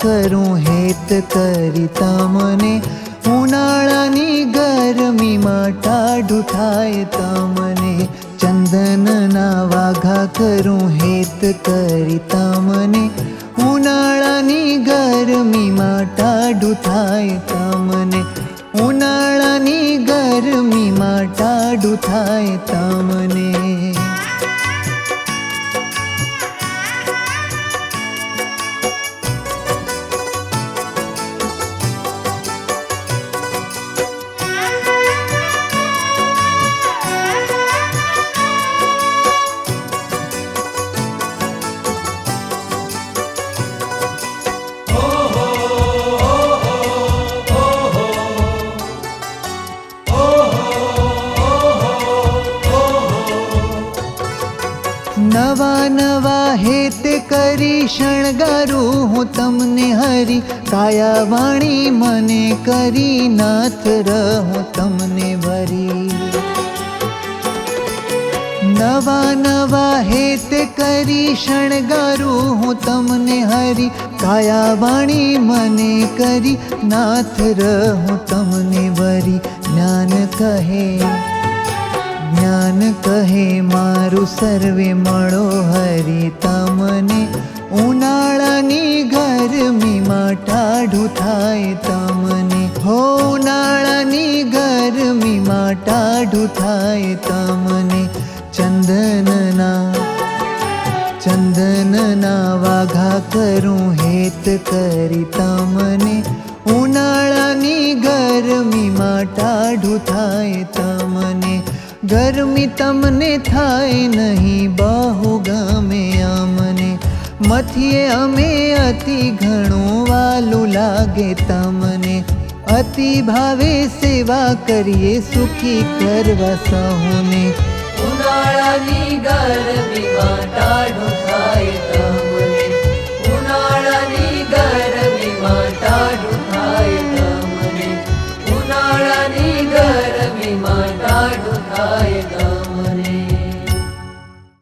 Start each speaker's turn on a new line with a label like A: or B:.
A: करूं हेत करी तमने उनाळानी गरमीमां टाढું થાય तमने चंदनना वाघा करूं हेत करी तमने उनाळानी गरमीमां टाढું થાય तमने उनाळानी गरमीमां टाढું થાય तमने। नवा नवा हेत करी शणगारू हूँ तमने हरी काया वाणी मने करी नाथ रहूं तमने वरी। नवा नवा हेत करी शणगारू हूँ तमने हरी काया वाणी मने करी नाथ रहूं तमने वरी। ज्ञान कहे मारू सर्वे मळो हरी तमने उनाळानी गरमीमां टाढું થાય तमने हो उनाळानी गरमीमां टाढું થાય तमने। चंदनना वाघा करूं हेत करी तमने उनाळानी गरमीमां टाढुं થાય तमने। गरमी तमने थाय नहीं बहु गमे अमने मथिये अमे अति घणुं वालू लागे तमने अति भावे सेवा करिए सुखी करवा सहुने
B: उनाळानी गरमीमां टाढुं